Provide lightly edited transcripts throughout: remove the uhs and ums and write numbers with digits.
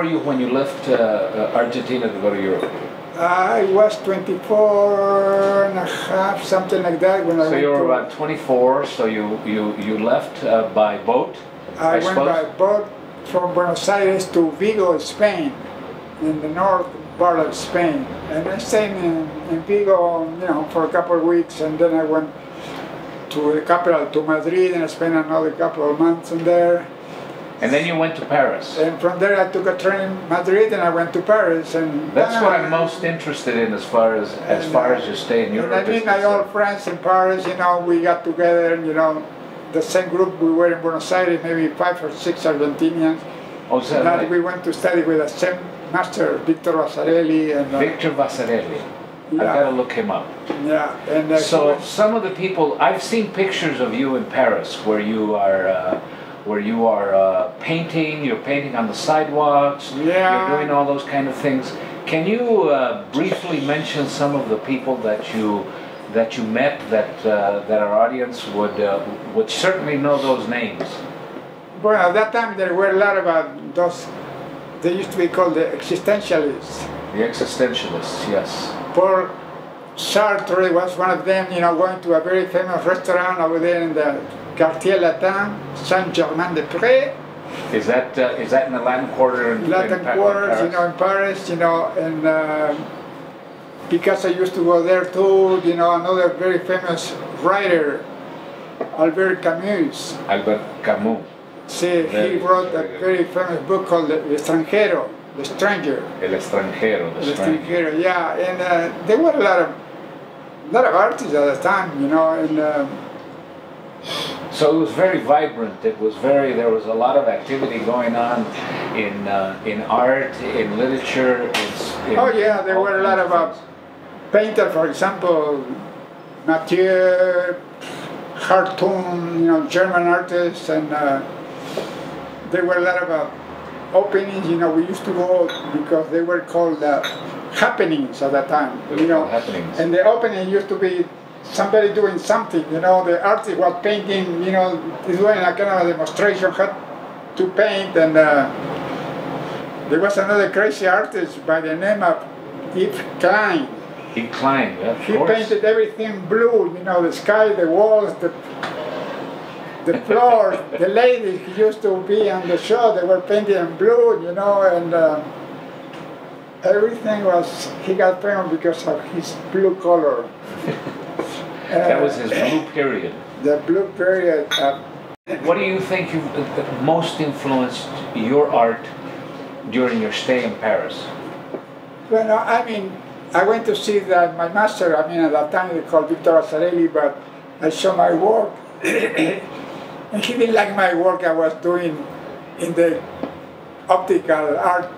were you when you left Argentina to go to Europe? I was 24 and a half, something like that, when I So went you were to, about 24, so you left by boat, I went suppose? by boat from Buenos Aires to Vigo, Spain, in the north part of Spain. And I stayed in Vigo, you know, for a couple of weeks, and then I went to the capital, to Madrid, and I spent another couple of months in there. And then you went to Paris. And from there I took a train in Madrid and I went to Paris. And that's what I'm most interested in as far as your stay in Europe. And I mean, my old friends in Paris, you know, we got together, you know, the same group we were in Buenos Aires, maybe 5 or 6 Argentinians. Oh, is that right? We went to study with the same master, Victor Vasarely. And, Victor Vasarely. Yeah. I've got to look him up. Yeah. And so some of the people, I've seen pictures of you in Paris where you are painting, you're painting on the sidewalks, yeah. You're doing all those kind of things. Can you briefly mention some of the people that you met that our audience would certainly know those names? Well, at that time there were a lot of those, they used to be called the existentialists. The existentialists, yes. Paul Sartre was one of them, you know, going to a very famous restaurant over there in the Quartier Latin, Saint-Germain-des-Prés. Is that in the Latin Quarter in Quarters, you know, in Paris, you know, and because I used to go there too, you know, another very famous writer, Albert Camus. Albert Camus. See, he wrote a very famous book called El Extranjero, The Stranger. El Extranjero, The Stranger. Yeah, and there were a lot of artists at the time, you know, and. So it was very vibrant. There was a lot of activity going on in art, in literature. Oh yeah, there were a lot of painters, for example, Mathieu, Hartung, you know, German artists, and there were a lot of openings. You know, we used to go because they were called happenings at that time. You know, happenings. And the opening used to be somebody doing something, you know, the artist was painting, you know, doing a kind of a demonstration how to paint, and there was another crazy artist by the name of Yves Klein. Yves Klein, yeah, He painted everything blue, you know, the sky, the walls, the floor. The ladies who used to be on the show, they were painted in blue, you know, and everything was, he got famous because of his blue color. That was his blue period. The blue period. What do you think most influenced your art during your stay in Paris? Well, no, I mean, I went to see my master. I mean, at that time they called Victor Vasarely, but I showed my work, and he didn't like my work I was doing in the optical art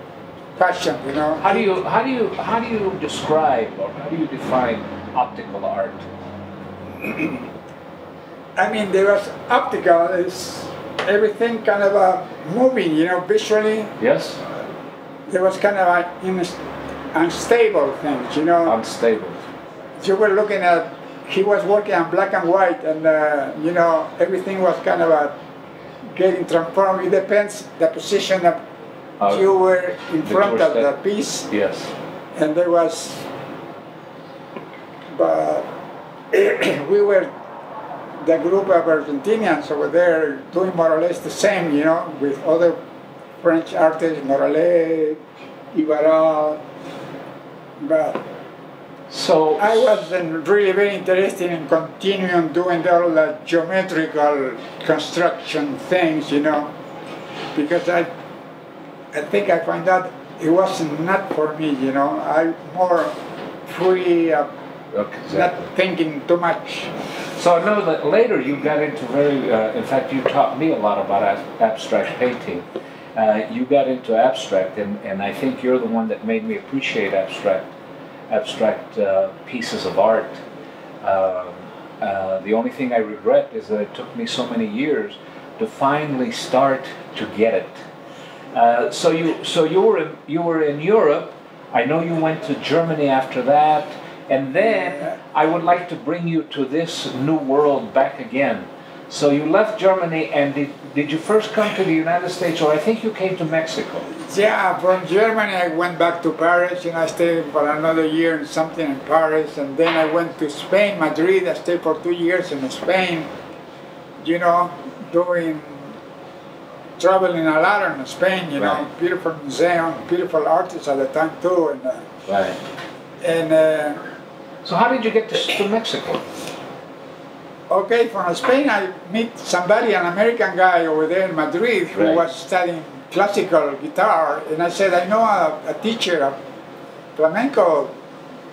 fashion. You know. How do you describe or how do you define optical art? I mean, there was optical, is everything kind of moving, you know, visually. Yes. There was kind of unstable things, you know. Unstable. You were looking at, he was working on black and white, and you know, everything was kind of getting transformed. It depends the position that you were in front of the piece. Yes. And there was, but we were the group of Argentinians over there doing more or less the same, you know, with other French artists, Morales, Ibarra, but so I wasn't really very interested in continuing doing all the geometrical construction things, you know, because I think I find out it was not for me, you know. I'm more free, not thinking too much. So I know that later you got into in fact you taught me a lot about abstract painting. You got into abstract, and I think you're the one that made me appreciate abstract pieces of art. The only thing I regret is that it took me so many years to finally start to get it. So you were in Europe. I know you went to Germany after that, and then I would like to bring you to this new world back again. So you left Germany, and did you first come to the United States, or I think you came to Mexico? Yeah, from Germany I went back to Paris, and I stayed for another year and something in Paris, and then I went to Spain, Madrid. I stayed for 2 years in Spain, you know, traveling a lot in Spain, you know, beautiful museum, beautiful artists at the time too, and right. And so how did you get to Mexico? Okay, from Spain I meet somebody, an American guy over there in Madrid who was studying classical guitar, and I said, I know a teacher, a flamenco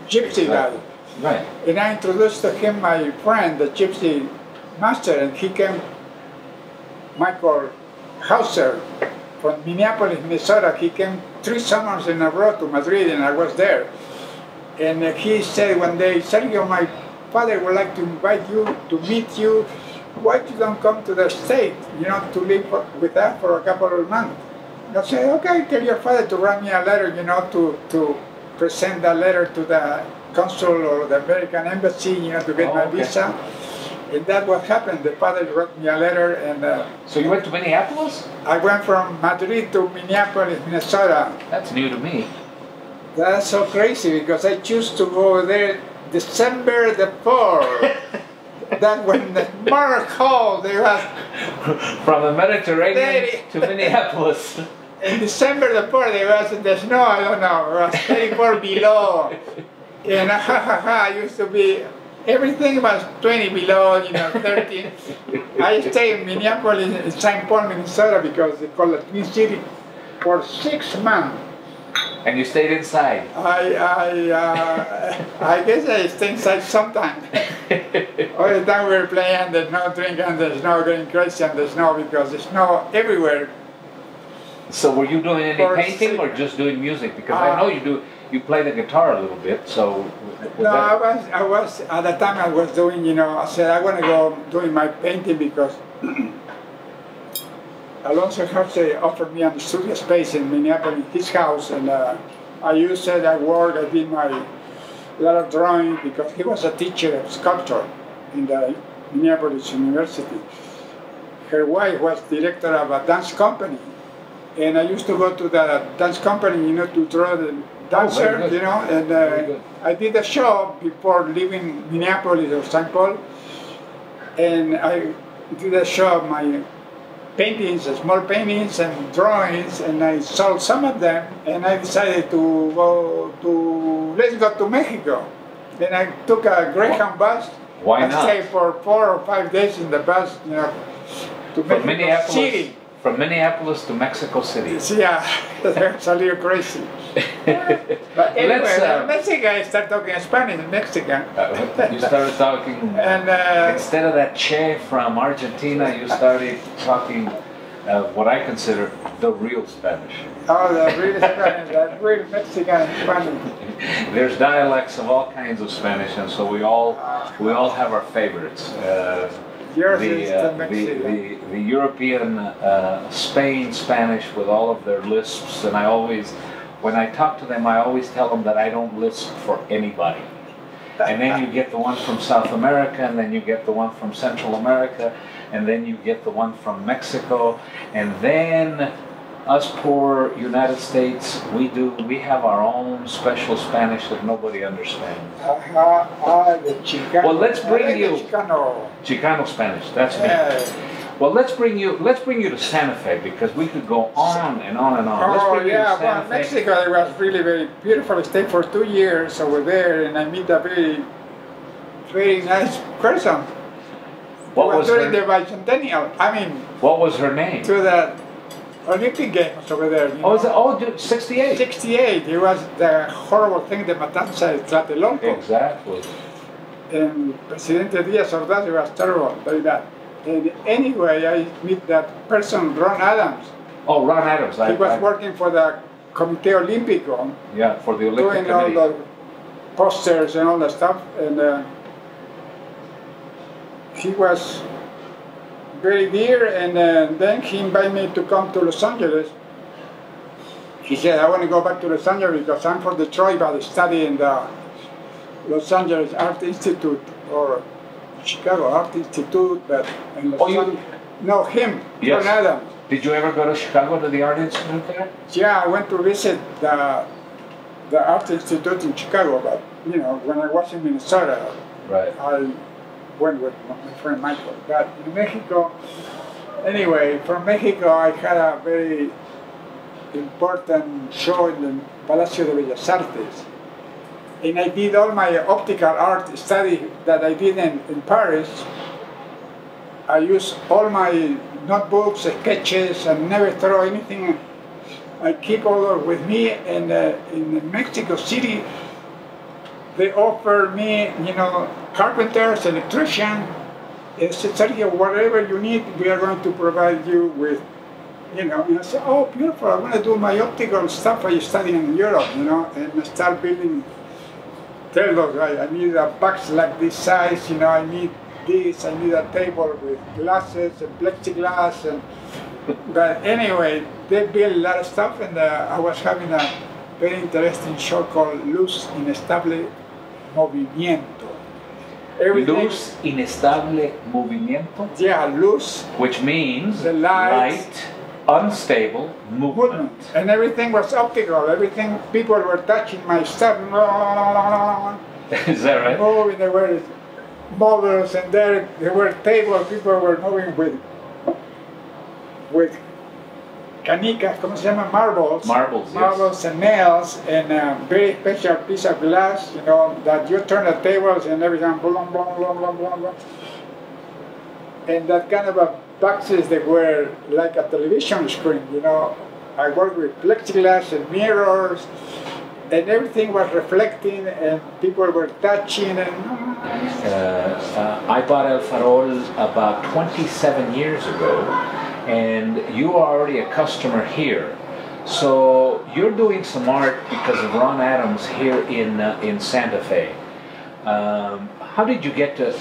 gypsy guy. Right. And I introduced to him my friend, the gypsy master, and he came, Michael Hauser, from Minneapolis, Minnesota. He came 3 summers in a row to Madrid, and I was there. And he said one day, Sergio, my father would like to invite you to meet you. Why you don't come to the state, you know, to live with us for a couple of months? I said, okay, tell your father to write me a letter, you know, to present a letter to the consul or the American embassy, you know, to get my visa. And that's what happened. The father wrote me a letter, and so you went to Minneapolis? I went from Madrid to Minneapolis, Minnesota. That's new to me. That's so crazy because I choose to go over there December the 4th. That when the Mark Hall, they was from the Mediterranean to Minneapolis. In December the 4th, there was the snow, I don't know, it was 34 below. And I used to be, everything was 20 below, you know, 13. I stayed in Minneapolis, in St. Paul, Minnesota, because they call it Twin City, for 6 months. And you stayed inside? I guess I stayed inside sometime. All the time we were playing the snow, drinking the snow, going crazy on the snow, because the snow everywhere. So were you doing any painting or just doing music? Because I know you play the guitar a little bit, so... No, I was, at the time I was doing, you know, I said I want to go doing my painting because Alonso Herce offered me a studio space in Minneapolis, his house, and I used it, I worked, I did my lot of drawing because he was a teacher of sculpture in the Minneapolis University. Her wife was director of a dance company, and I used to go to the dance company, you know, to draw the dancer, you know, and I did a show before leaving Minneapolis or St. Paul, and I did a show of my paintings, small paintings and drawings, and I sold some of them, and I decided to let's go to Mexico. Then I took a Greyhound bus. Why not? I stayed for 4 or 5 days in the bus, you know, to Mexico City. From Minneapolis to Mexico City. Yeah, that's a little crazy. But anyway, Mexican, I started talking Spanish in Mexican. You started talking, and instead of that Che from Argentina, you started talking what I consider the real Spanish. Oh, the real Spanish, the real Mexican Spanish. There's dialects of all kinds of Spanish, and so we all have our favorites. The European Spain Spanish with all of their lisps, and when I talk to them, I always tell them that I don't lisp for anybody. And then you get the one from South America, and then you get the one from Central America, and then you get the one from Mexico, and then us poor United States, we have our own special Spanish that nobody understands. The Chicano. Well, let's bring you Chicano Spanish. That's me. Well, let's bring you to Santa Fe, because we could go on and on and on. Oh yeah, well, Mexico, it was really very beautiful. I stayed for 2 years over there, and I met a very, very nice person. What was during the bicentennial? I mean, what was her name? To the Olympic Games over there. You know? Dude, 68. 68. It was the horrible thing, the matanza de Tlatelolco. Exactly. And Presidente Díaz Ordaz, it was terrible, very bad. And anyway, I met that person, Ron Adams. Oh, Ron Adams. He was working for the Comité Olímpico. Yeah, for the Olympic Committee. Doing all the posters and all that stuff. And he was very dear, and then he invited me to come to Los Angeles. He said, I want to go back to Los Angeles because I'm from Detroit, but I study in the Los Angeles Art Institute or Chicago Art Institute, but in Los Oh, you- Angeles. No, him, Yes. John Adams. Did you ever go to Chicago to the Art Institute there? Yeah, I went to visit the Art Institute in Chicago, but you know, when I was in Minnesota, Right. I went with my friend Michael. But in Mexico, anyway, from Mexico, I had a very important show in the Palacio de Bellas Artes. And I did all my optical art study that I did in Paris. I used all my notebooks, sketches, and never throw anything. I keep all with me, and in Mexico City, they offer me, you know, carpenters, electricians. They said, Sergio, whatever you need, we are going to provide you with, you know. And I said, oh, beautiful, I want to do my optical stuff I study in Europe, you know, and I start building. Tell those guys, I need a box like this size, you know, I need this, I need a table with glasses and plexiglass. And, but anyway, they built a lot of stuff, and I was having a very interesting show called Luz Inestable Movimiento. Luz Inestable Movimiento? Yeah, luz. Which means The light. unstable movement. And everything was optical. Everything, people were touching my stuff. Is that right? Moving, there were models, and there were tables. People were moving with canicas, ¿cómo se llama? Marbles. Marbles, yes. Marbles and nails, and a very special piece of glass, you know, that you turn the tables and everything, blah, blah, blah, blah, blah, blah. And that kind of a boxes that were like a television screen, you know. I worked with plexiglass and mirrors, and everything was reflecting, and people were touching. And I bought El Farol about 27 years ago, and you are already a customer here. So you're doing some art because of Ron Adams here in Santa Fe. How did you get to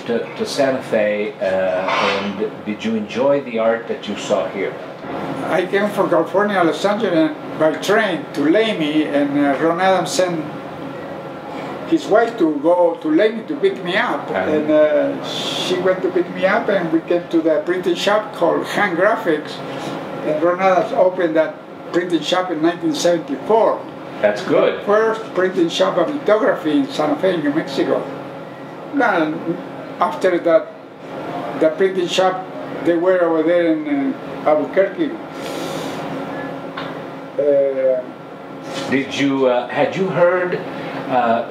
Santa Fe, and did you enjoy the art that you saw here? I came from California, Los Angeles, by train to Lamy, and Ron Adams sent his wife to go to Lamy to pick me up. And she went to pick me up, and we came to the printing shop called Hand Graphics. And Ron Adams opened that printing shop in 1974. That's good. The first printing shop of lithography in Santa Fe, New Mexico. And after that, the printing shop, they were over there in Albuquerque. Had you heard,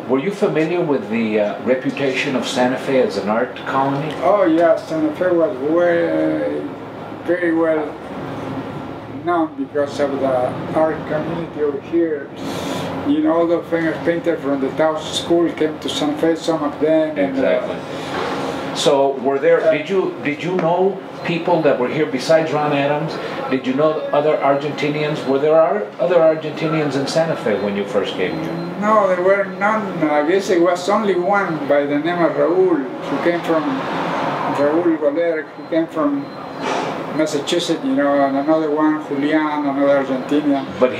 were you familiar with the reputation of Santa Fe as an art colony? Oh yeah, Santa Fe was very well known because of the art community over here. You know, all the famous painters from the Taos School came to Santa Fe, some of them. Exactly. So were there, did you know people that were here besides Ron Adams? Did you know other Argentinians? Were there other Argentinians in Santa Fe when you first came here? No, there were none. I guess there was only one by the name of Raul, who came from, Raul Goler, who came from Massachusetts, you know, and another one, Julian, another Argentinian. But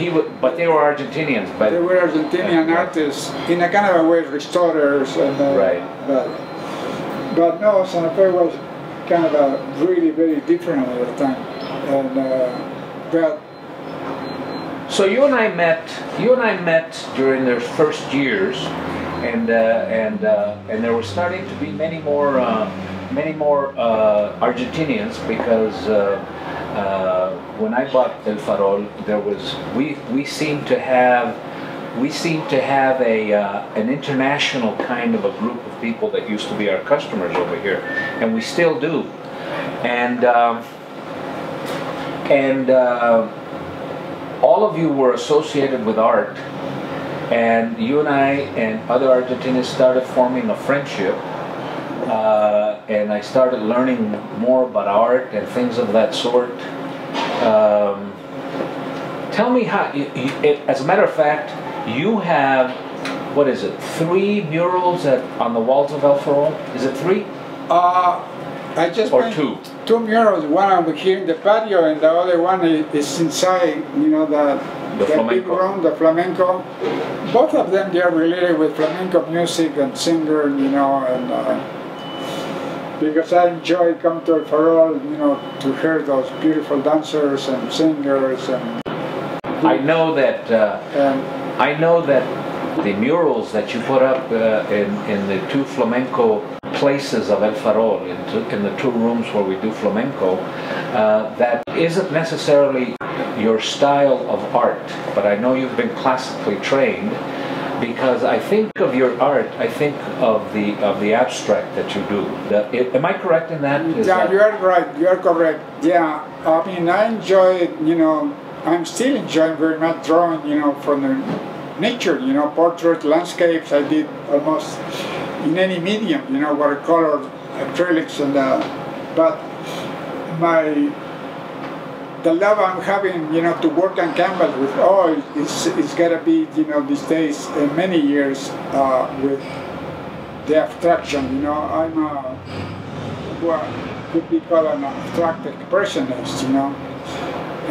they were Argentinians. But they were Argentinian artists, in a kind of a way, restorers. And, right. But no, Santa Fe was kind of really very different at the time. And but so you and I met during their first years, and there were starting to be many more Argentinians, because when I bought El Farol, we seemed to have an international kind of a group of people that used to be our customers over here, and we still do, and all of you were associated with art, and you and I and other Argentinians started forming a friendship, and I started learning more about art and things of that sort. Tell me how, as a matter of fact, you have, what is it, 3 murals on the walls of El Farol? Is it 3? I just or 2? 2 murals, one over here in the patio, and the other one is inside, you know, the big room, the flamenco. Both of them, they are related with flamenco music and singer, you know, because I enjoy coming to El Farol, you know, to hear those beautiful dancers and singers. And I know that the murals that you put up in the two flamenco places of El Farol, in the two rooms where we do flamenco, that isn't necessarily your style of art, but I know you've been classically trained, because I think of your art, I think of the abstract that you do. Am I correct in that? Yeah, you are right. You are correct. Yeah, I mean, I enjoy, you know, I'm still enjoying very much drawing, you know, from the nature, you know, portrait, landscapes. I did almost in any medium, you know, watercolor, acrylics, and but the love I'm having, you know, to work on canvas with oil it's got to be, you know, these days, many years with the abstraction. You know, I'm what could be called an abstract expressionist, you know,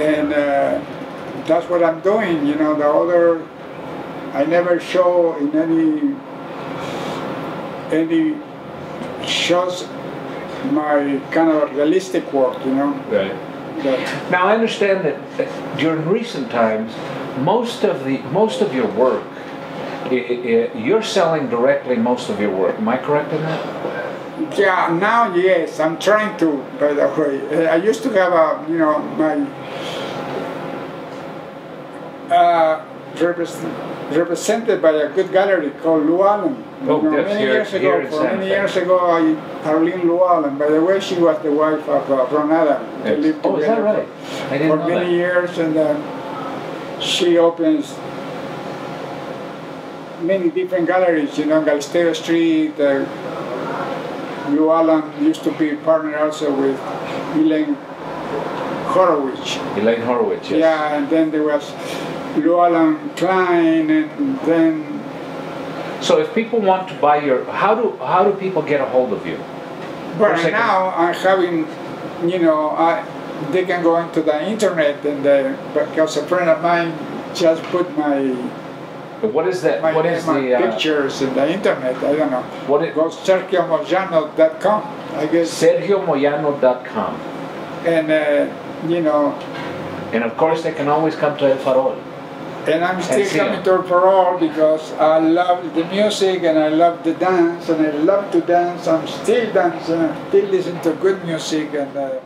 and that's what I'm doing. You know, the other, I never show in any shows my kind of realistic work, you know. Right. Now I understand that during recent times, most of your work, you're selling directly most of your work. Am I correct in that? Yeah, now yes, I'm trying to. By the way, I used to have you know, my represented by a good gallery called Llewellyn. Oh, you know, many years ago, Caroline Llewellyn. By the way, she was the wife of Ron Adam. They lived oh, is that right? I didn't know for many years, and she opens many different galleries. You know, Galisteo Street. Llewellyn used to be partner also with Elaine Horowitz. Elaine Horowitz, yes. Yeah, and then there was Llewellyn Klein, and then. So if people want to buy your, how do people get a hold of you? Well, now I'm having, you know, they can go into the internet, and because a friend of mine just put my. What is that? What is the pictures in the internet? I don't know. What it goes SergioMoyano.com, I guess. SergioMoyano.com. And you know. And of course, they can always come to El Farol. And I'm still coming to El Farol because I love the music and I love the dance and I love to dance. I'm still dancing. I'm still listening to good music and.